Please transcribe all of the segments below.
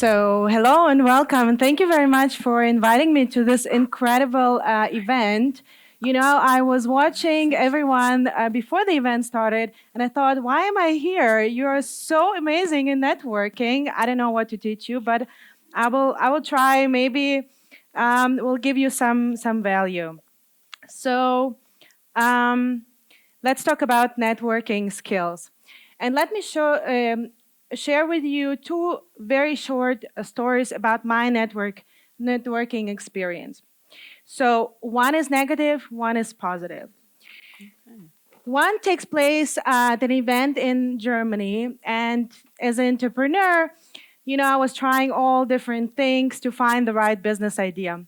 So, hello and welcome, and thank you very much for inviting me to this incredible event. I was watching everyone before the event started, and I thought, why am I here? You're so amazing in networking. I don't know what to teach you, but I will try. Maybe we'll give you some value. So, um, let's talk about networking skills. And let me share with you two very short stories about my networking experience. So one is negative, one is positive. One takes place at an event in Germany, and as an entrepreneur, I was trying all different things to find the right business idea.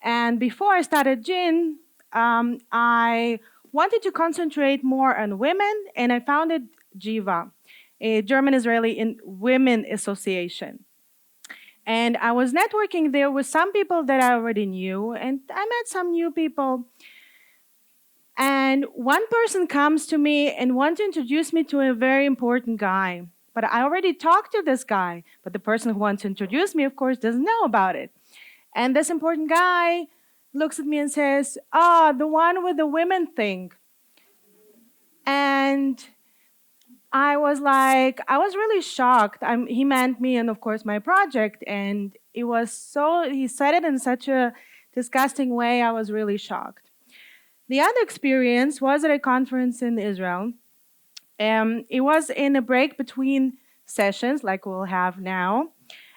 And before I started Gin, I wanted to concentrate more on women, and I founded Jiva, a German-Israeli women association. And I was networking there with some people that I already knew, and I met some new people. And one person comes to me and wants to introduce me to a very important guy. But I already talked to this guy, but the person who wants to introduce me, of course, doesn't know about it. And this important guy looks at me and says, the one with the women thing. And I was really shocked. He meant me and, of course, my project. And he said it in such a disgusting way, I was really shocked. The other experience was at a conference in Israel. It was in a break between sessions, like we'll have now.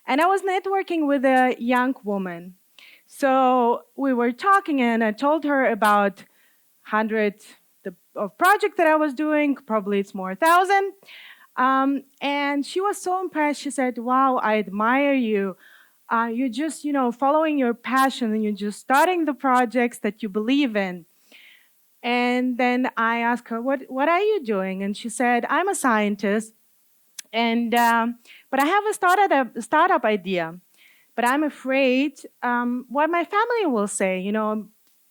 And I was networking with a young woman. So we were talking, and I told her about hundreds of projects that I was doing. Probably it's more 1,000. And she was so impressed. She said, "Wow, I admire you. You're just, following your passion, and you're just starting the projects that you believe in." And then I asked her, "What are you doing?" And she said, "I'm a scientist, and but I have a startup idea." But I'm afraid what my family will say,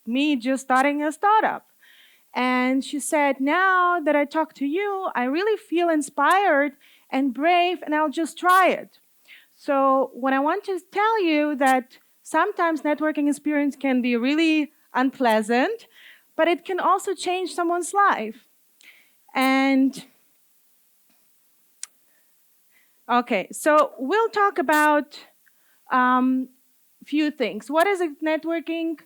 me just starting a startup. And she said, now that I talk to you, I really feel inspired and brave, and I'll just try it. So what I want to tell you that sometimes networking experience can be really unpleasant, but it can also change someone's life. And okay, so we'll talk about few things. What is networking?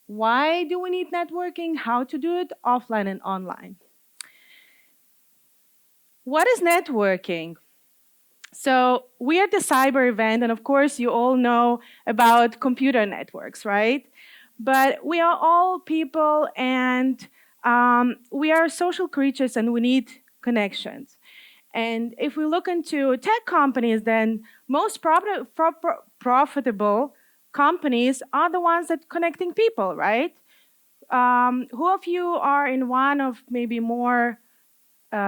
Why do we need networking? How to do it offline and online? What is networking? So we are at the cyber event, and of course you all know about computer networks, right? But we are all people, and we are social creatures, and we need connections. And if we look into tech companies, then most profitable companies are the ones that connecting people, right? Who of you are in one of maybe more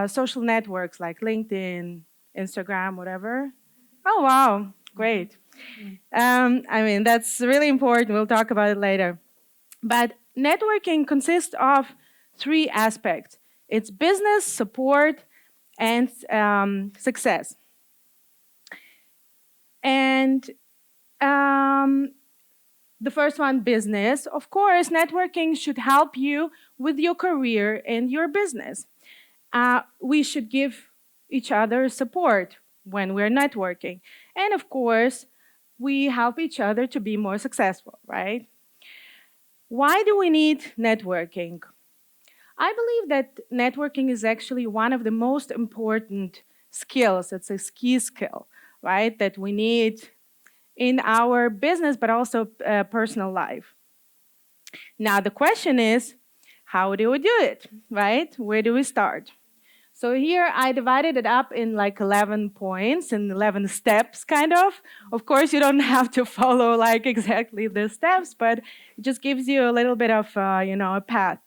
social networks like LinkedIn, Instagram, whatever? Oh, wow, great. That's really important. We'll talk about it later. But networking consists of three aspects. It's business, support, and success. And the first one, business. Of course, networking should help you with your career and your business. We should give each other support when we're networking. And of course, we help each other to be more successful, right? Why do we need networking? I believe that networking is actually one of the most important skills. It's a key skill, right, that we need in our business, but also personal life. Now, the question is, how do we do it, right? Where do we start? So here I divided it up in like 11 points and 11 steps, kind of. Of course, you don't have to follow like exactly the steps, but it just gives you a little bit of, a path.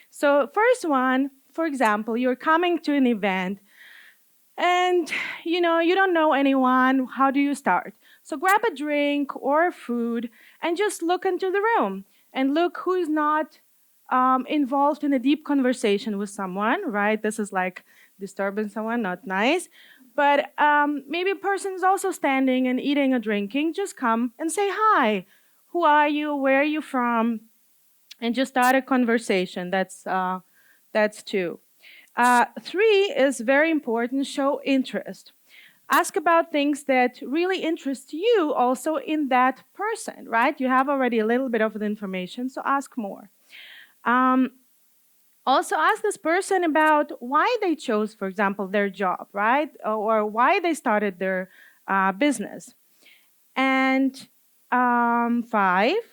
So first one, for example, you're coming to an event and, you don't know anyone. How do you start? So grab a drink or food and just look into the room and look who is not involved in a deep conversation with someone, right? This is like disturbing someone, not nice. But maybe a person is also standing and eating or drinking. Just come and say hi. Who are you? Where are you from? And just start a conversation. That's two. Three is very important. Show interest. Ask about things that really interest you also in that person, right? You have already a little bit of the information, so ask more. Um, Also, ask this person about why they chose, for example, their job, right? Or why they started their business. And five,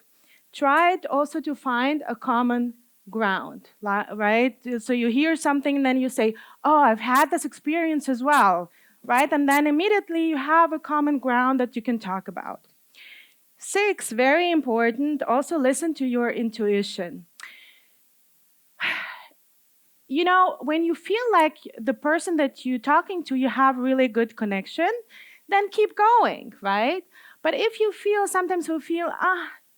try it also to find a common ground, right? So you hear something and then you say, oh, I've had this experience as well, right? And then immediately you have a common ground that you can talk about. Six, very important, also listen to your intuition. You know, when you feel like the person that you're talking to, you have really good connection, then keep going, right? But if you feel, sometimes you feel,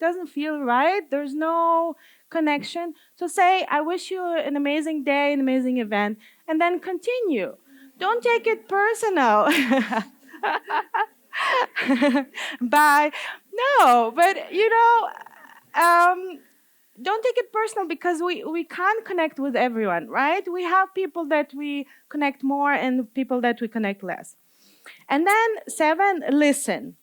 doesn't feel right, there's no connection, so say, I wish you an amazing day, an amazing event, and then continue. Don't take it personal. Bye. No, but don't take it personal because we can't connect with everyone, right? We have people that we connect more and people that we connect less. And then seven, listen.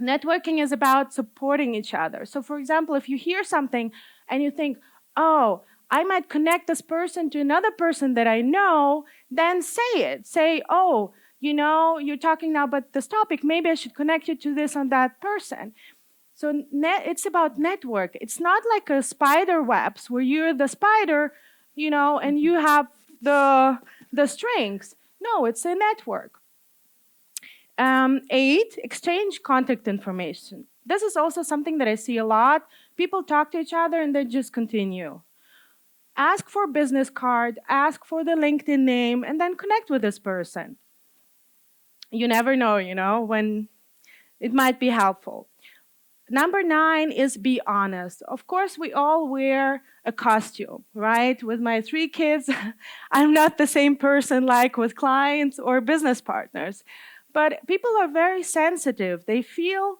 Networking is about supporting each other. So, for example, if you hear something and you think, oh, I might connect this person to another person that I know, then say it. Say, oh, you're talking now about this topic. Maybe I should connect you to this and that person. So it's about network. It's not like a spider webs where you're the spider, and you have the strings. No, it's a network. Eight, exchange contact information. This is also something that I see a lot. People talk to each other and they just continue. Ask for business card, ask for the LinkedIn name, and then connect with this person. You never know, when it might be helpful. Number nine is be honest. Of course, we all wear a costume, right? With my three kids, I'm not the same person like with clients or business partners. But people are very sensitive. They feel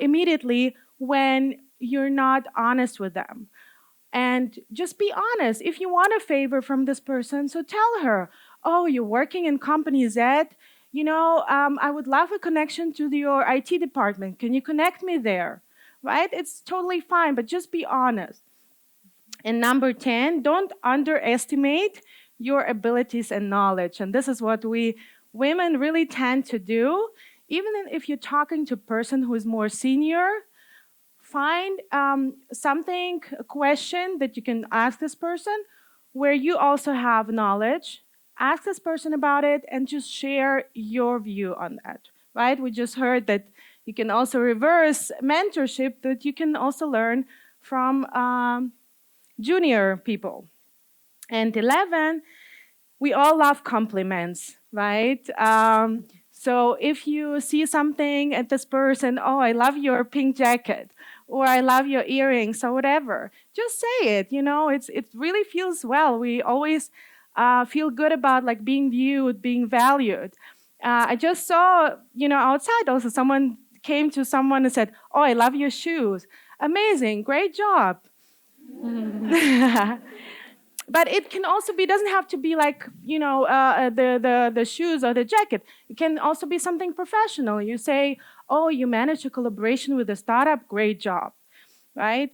immediately when you're not honest with them. And just be honest. If you want a favor from this person, so tell her, oh, you're working in company Z. I would love a connection to your IT department. Can you connect me there? Right? It's totally fine, but just be honest. And number 10, don't underestimate your abilities and knowledge. And this is what we women really tend to do. Even if you're talking to a person who is more senior, find something, a question that you can ask this person where you also have knowledge. Ask this person about it and just share your view on that, right? We just heard that you can also reverse mentorship, that you can also learn from junior people. And 11, we all love compliments, right? So if you see something at this person, oh, I love your pink jacket, or I love your earrings, or whatever, just say it. It really feels well. We always feel good about like being viewed, being valued. I just saw, outside also someone came to someone and said, oh, I love your shoes. Amazing, great job. But it can also be, doesn't have to be like, the shoes or the jacket. It can also be something professional. You say, oh, you managed a collaboration with a startup, great job, right?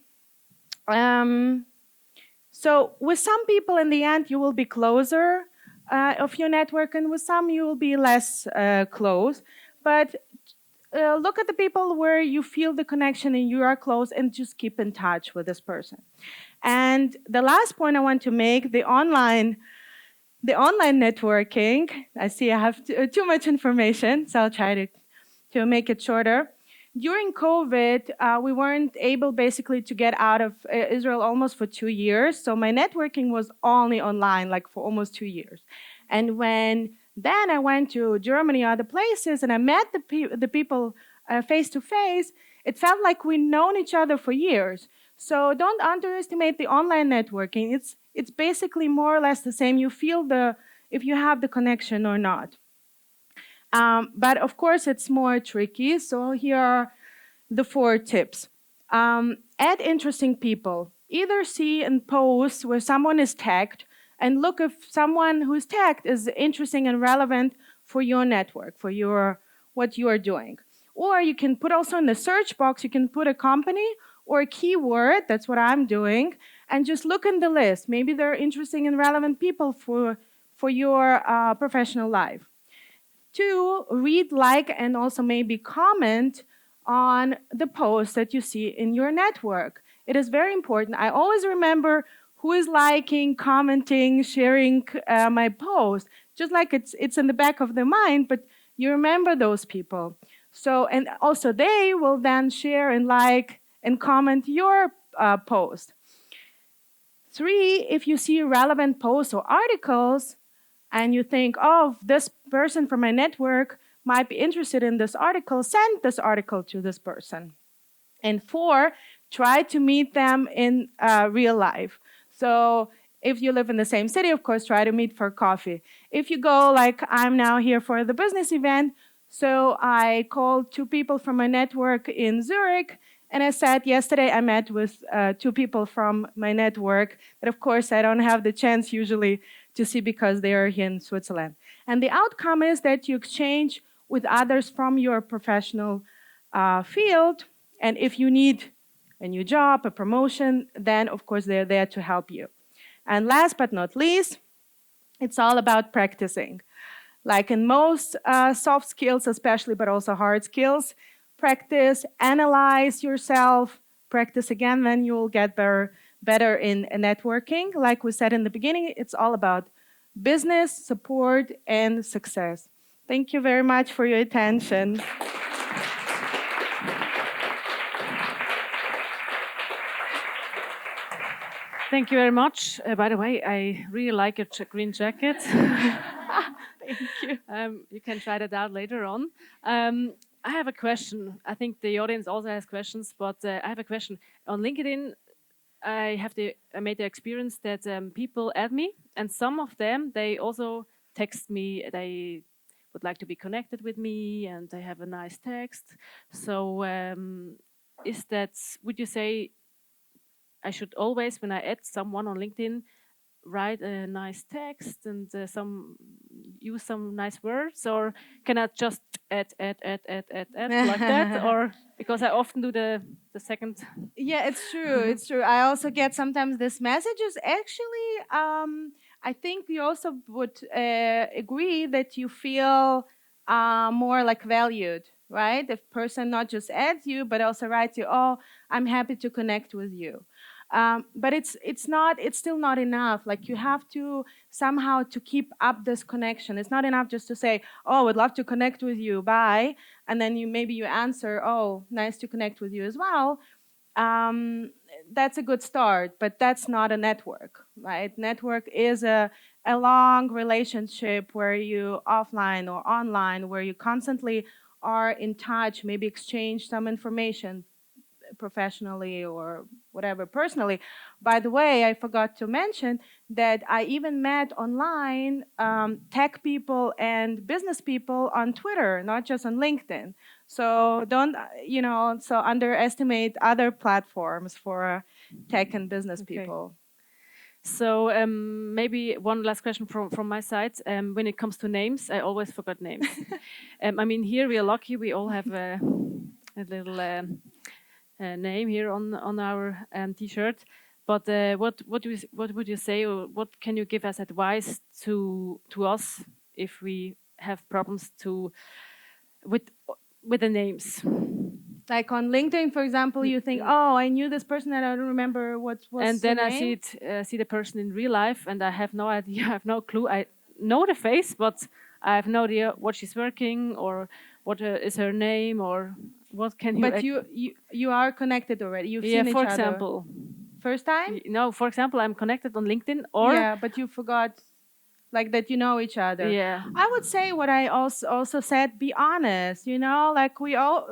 So with some people in the end, you will be closer of your network, and with some you will be less close. But look at the people where you feel the connection and you are close, and just keep in touch with this person. And the last point I want to make, the online networking. I see I have too much information, so I'll try to make it shorter. During COVID, we weren't able basically to get out of Israel almost for 2 years. So my networking was only online, like for almost 2 years. And then I went to Germany, other places, and I met the people face to face. It felt like we'd known each other for years. So don't underestimate the online networking. It's basically more or less the same. You feel if you have the connection or not. But of course, it's more tricky. So here are the 4 tips. Add interesting people. Either see and post where someone is tagged and look if someone who's tagged is interesting and relevant for your network, for your what you are doing. Or you can put also in the search box, you can put a company or a keyword, that's what I'm doing, and just look in the list. Maybe they're interesting and relevant people for your professional life. 2, read, like, and also maybe comment on the posts that you see in your network. It is very important. I always remember who is liking, commenting, sharing my post. Just like it's in the back of their mind, but you remember those people. So, and also they will then share and like and comment your post. 3, if you see relevant posts or articles, and you think, oh, this person from my network might be interested in this article, send this article to this person. And 4, try to meet them in real life. So if you live in the same city, of course, try to meet for coffee. If you go, like I'm now here for the business event, so I called 2 people from my network in Zurich, and I said, yesterday I met with 2 people from my network that, of course, I don't have the chance usually to see because they are here in Switzerland. And the outcome is that you exchange with others from your professional field. And if you need a new job, a promotion, then of course they're there to help you. And last but not least, it's all about practicing. Like in most soft skills, especially, but also hard skills, practice, analyze yourself, practice again, then you will get better in networking. Like we said in the beginning, it's all about business, support, and success. Thank you very much for your attention. Thank you very much. By the way, I really like your green jacket. Thank you. You can try that out later on. I have a question. I think the audience also has questions, but I have a question. On LinkedIn, I made the experience that people add me, and some of them they also text me. They would like to be connected with me, and they have a nice text. So, is that? Would you say I should always, when I add someone on LinkedIn, write a nice text and use some nice words, or can I just add like that? Or because I often do the second. Yeah, it's true. It's true. I also get sometimes this messages. Actually, I think you also would agree that you feel more like valued, right? If person not just adds you, but also writes you, "Oh, I'm happy to connect with you." But it's still not enough. Like you have to somehow to keep up this connection. It's not enough just to say, "Oh, I'd love to connect with you, bye," and then you answer, "Oh, nice to connect with you as well." um, that's a good start, but that's not a network, right? Network is a long relationship where you offline or online, where you constantly are in touch, maybe exchange some information professionally or whatever personally. By the way, I forgot to mention that I even met online tech people and business people on Twitter, not just on LinkedIn. So don't, so underestimate other platforms for tech and business people. So maybe one last question from my side. When it comes to names, I always forgot names. I mean, here we are lucky. We all have a little name here on our T-shirt. But what would you say, or what can you give as advice to us if we have problems with the names? Like on LinkedIn, for example, you think, "Oh, I knew this person, and I don't remember what's and then the I name." see the person in real life, and I have no idea. I have no clue. I know the face, but I have no idea what she's working or what is her name or what can you. But you are connected already. You've seen each for other. example. First time? No, for example, I'm connected on LinkedIn, or Yeah, but you forgot like that you know each other. Yeah. I would say what I also said, be honest, like we all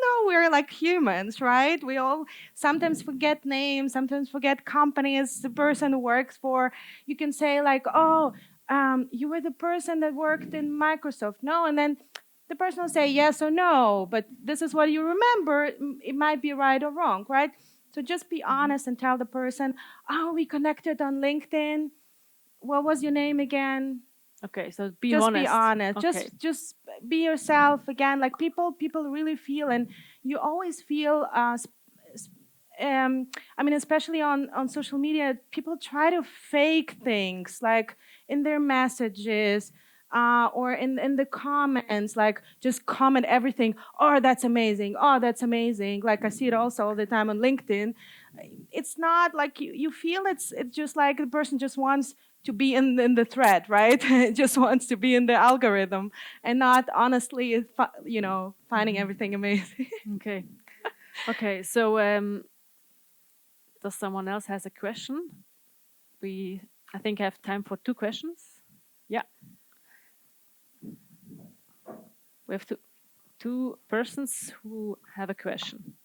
know we're like humans, right? We all sometimes forget names, sometimes forget companies the person works for. You can say like, "Oh, you were the person that worked in Microsoft." No, and then the person will say yes or no, but this is what you remember. It might be right or wrong, right? So just be honest and tell the person, oh, we connected on LinkedIn. What was your name again? Okay, so be Just be honest. honest. Okay. Just be yourself again. Like people really feel, and you always feel I mean, especially on social media, people try to fake things like in their messages or in the comments, like just comment everything. Oh, that's amazing. Oh, that's amazing. Like I see it also all the time on LinkedIn. It's not like you feel it's just like the person just wants to be in the thread, right? Just wants to be in the algorithm and not honestly, finding everything amazing. Okay. Okay. So, does someone else has a question? We, I think, have time for two questions. Yeah, we have two persons who have a question.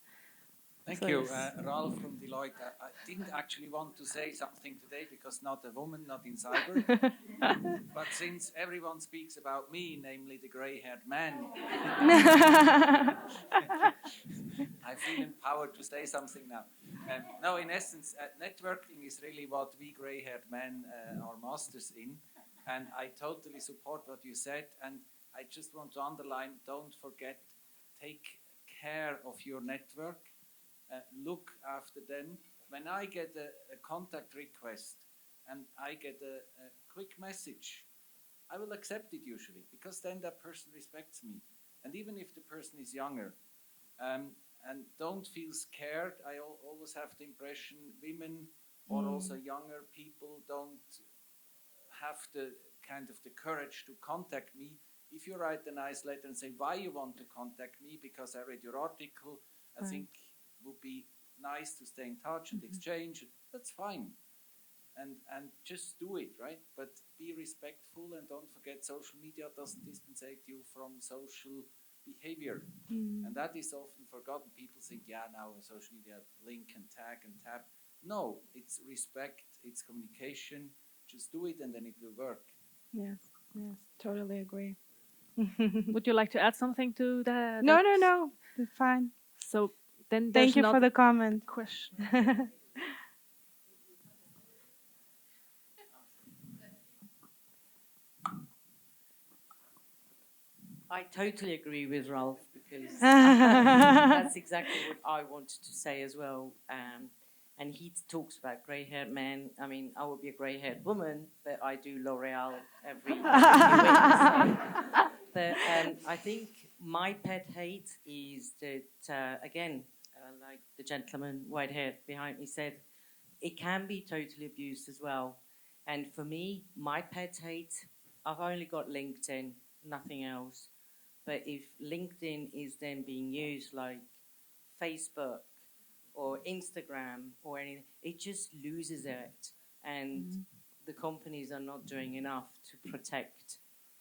Thank So you, yes. Ralph from Deloitte. I didn't actually want to say something today because not a woman, not in cyber. But since everyone speaks about me, namely the gray-haired man, I feel empowered to say something now. No, in essence, networking is really what we gray-haired men are masters in. And I totally support what you said. And I just want to underline, don't forget, take care of your network. Look after them. When I get a contact request and I get a quick message, I will accept it usually because then that person respects me. And even if the person is younger, and don't feel scared. I always have the impression women or also younger people don't have the kind of the courage to contact me. If you write a nice letter and say why you want to contact me, because I read your article, I think it would be nice to stay in touch and exchange. That's fine. And just do it, right? But be respectful and don't forget social media doesn't distanciate you from social behavior. And that is often forgotten. People think, yeah, now social media link and tag and tap. No, it's respect, it's communication. Just do it and then it will work. Yes, yes, totally agree. Would you like to add something to that? No, no, no. It's fine. So then Thank there's you for another the comment. question. I totally agree with Ralph because that's exactly what I wanted to say as well. And he talks about grey-haired men. I mean, I would be a grey-haired woman, but I do L'Oreal every few weeks. So. But I think my pet hate is that, again, like the gentleman white-haired behind me said, it can be totally abused as well. And for me, my pet hate, I've only got LinkedIn, nothing else. But if LinkedIn is then being used like Facebook or Instagram or anything, it just loses it. And the companies are not doing enough to protect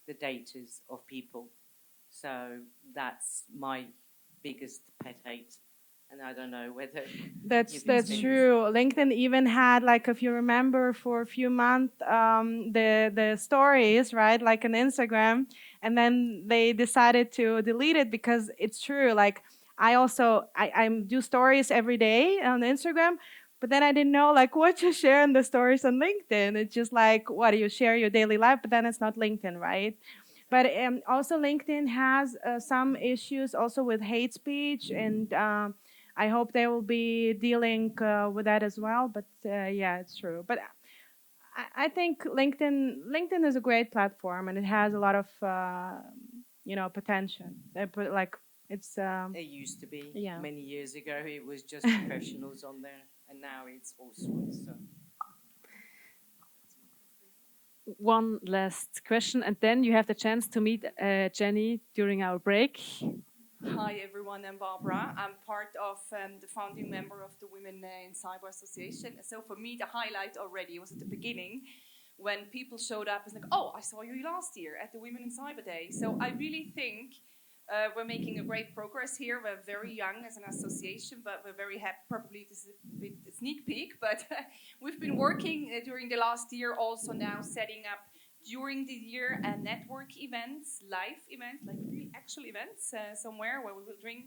the data of people. So that's my biggest pet hate. And I don't know whether That's true. LinkedIn even had, like, if you remember, for a few months, the stories, right, like on Instagram, and then they decided to delete it because it's true. Like, I do stories every day on Instagram, but then I didn't know like what to share in the stories on LinkedIn. It's just like, what do you share your daily life, but then it's not LinkedIn, right? But also LinkedIn has some issues also with hate speech, and I hope they will be dealing with that as well. But yeah, it's true. But I think LinkedIn is a great platform, and it has a lot of potential. But like it's it used to be yeah. many years ago, it was just professionals on there, and now it's all sorts. So. One last question, and then you have the chance to meet Jenny during our break. Hi everyone, I'm Barbara. I'm part of the founding member of the Women in Cyber Association. So for me, the highlight already was at the beginning when people showed up. It's like, oh, I saw you last year at the Women in Cyber Day. So I really think we're making a great progress here. We're very young as an association, but we're very happy. Probably this is a bit a sneak peek, but we've been working during the last year also now setting up during the year network events, live events, like real actual events somewhere where we will drink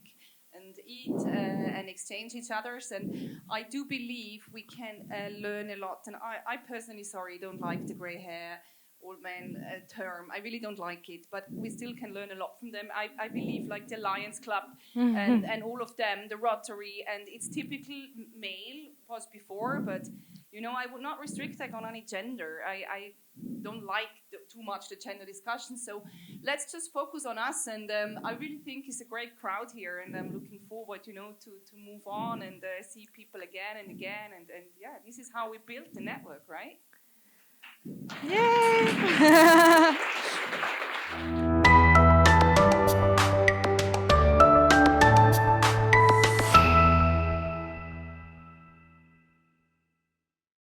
and eat and exchange each other's. And I do believe we can learn a lot. And I personally, sorry, don't like the grey hair, old man term. I really don't like it, but we still can learn a lot from them. I believe like the Lions Club and all of them, the Rotary, and it's typical male was before, but you know, I would not restrict like on any gender. I don't like too much the gender discussion, so let's just focus on us. And I really think it's a great crowd here, and I'm looking forward, you know, to move on and see people again and again. And yeah, this is how we built the network, right? Yay!